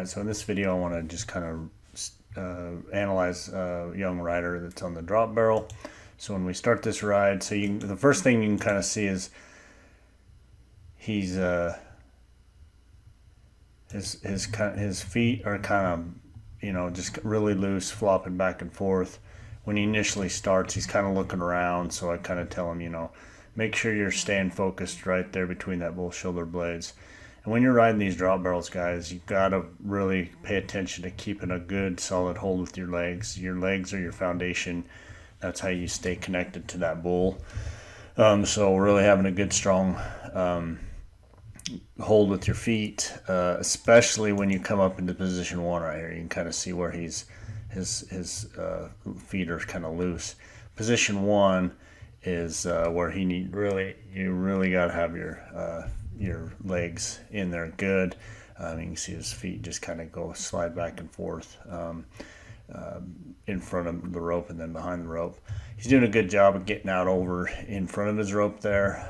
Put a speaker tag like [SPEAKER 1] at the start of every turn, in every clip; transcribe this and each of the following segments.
[SPEAKER 1] Alright, so in this video I want to just kind of analyze a young rider that's on the drop barrel. So when we start this ride, so the first thing you can kind of see is he's his feet are kind of just really loose, flopping back and forth. When he initially starts, he's kind of looking around, so I kind of tell him, make sure you're staying focused right there between that both shoulder blades. And when you're riding these drop barrels, guys, you've got to really pay attention to keeping a good solid hold with your legs. Your legs are your foundation. That's how you stay connected to that bull. So really having a good strong hold with your feet, especially when you come up into position one right here. You can kind of see where his feet are kind of loose. Position one is where you really got to have your legs in there good. You can see his feet just kind of slide back and forth in front of the rope and then behind the rope. He's doing a good job of getting out over in front of his rope there.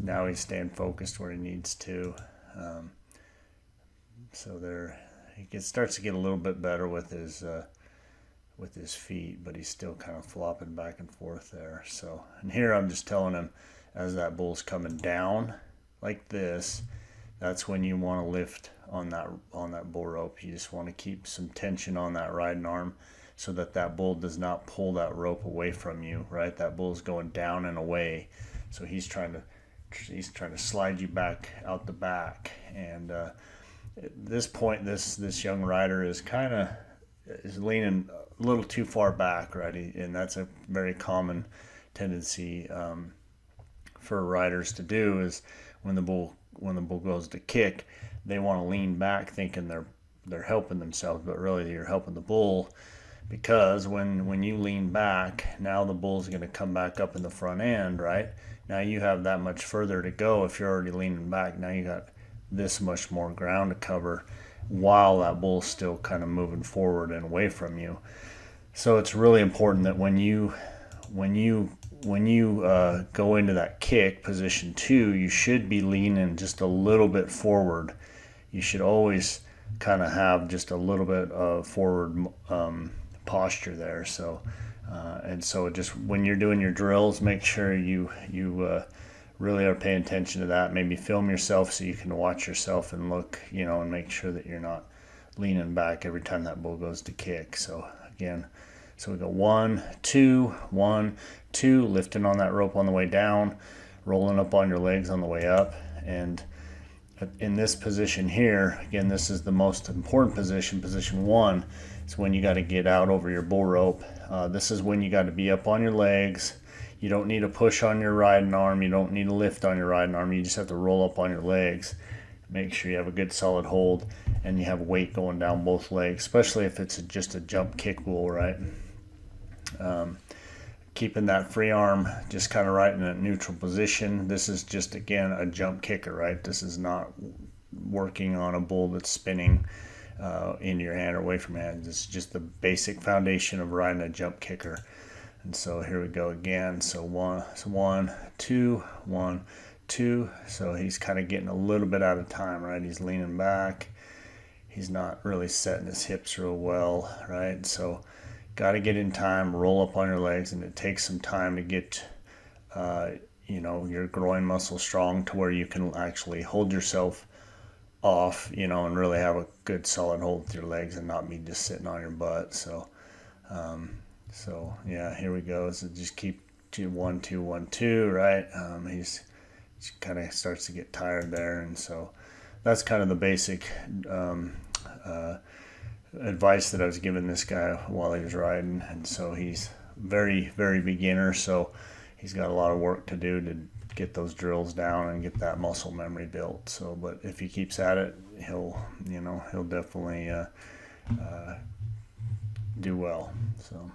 [SPEAKER 1] Now he's staying focused where he needs to. So there, he starts to get a little bit better with his feet, but he's still kind of flopping back and forth there. So, and here I'm just telling him, as that bull's coming down like this, that's when you want to lift on that bull rope. You just want to keep some tension on that riding arm so that bull does not pull that rope away from you, right? That bull's going down and away, so he's trying to slide you back out the back. And at this point, this young rider is leaning a little too far back, right? And that's a very common tendency for riders to do, is when the bull goes to kick, they want to lean back thinking they're helping themselves, but really you're helping the bull, because when you lean back, now the bull's going to come back up in the front end, right? Now you have that much further to go. If you're already leaning back, now you got this much more ground to cover while that bull's still kind of moving forward and away from you. So it's really important that when you go into that kick, position two, you should be leaning just a little bit forward. You should always kind of have just a little bit of forward posture there. So and so just when you're doing your drills, make sure you really are paying attention to that. Maybe film yourself so you can watch yourself and look, and make sure that you're not leaning back every time that bull goes to kick. So again, so we go 1, 2, 1, 2, lifting on that rope on the way down, rolling up on your legs on the way up. And in this position here, again, this is the most important position. Position one is when you got to get out over your bull rope. This is when you got to be up on your legs. You don't need to push on your riding arm. You don't need to lift on your riding arm. You just have to roll up on your legs. Make sure you have a good solid hold and you have weight going down both legs, especially if it's just a jump kick bull, right? Keeping that free arm just kind of right in a neutral position. This is just, again, a jump kicker, right? This is not working on a bull that's spinning into your hand or away from your hand. This is just the basic foundation of riding a jump kicker. And so here we go again. So 1, 2, 1, 2. So he's kind of getting a little bit out of time, right? He's leaning back. He's not really setting his hips real well, right? So got to get in time, roll up on your legs, and it takes some time to get your groin muscle strong to where you can actually hold yourself off, and really have a good solid hold with your legs and not be just sitting on your butt. So yeah, here we go. So just keep 1, 2, 1, 2, right? He kind of starts to get tired there, and so that's kind of the basic advice that I was giving this guy while he was riding. And so he's very, very beginner, so he's got a lot of work to do to get those drills down and get that muscle memory built. So, but if he keeps at it, he'll definitely do well. So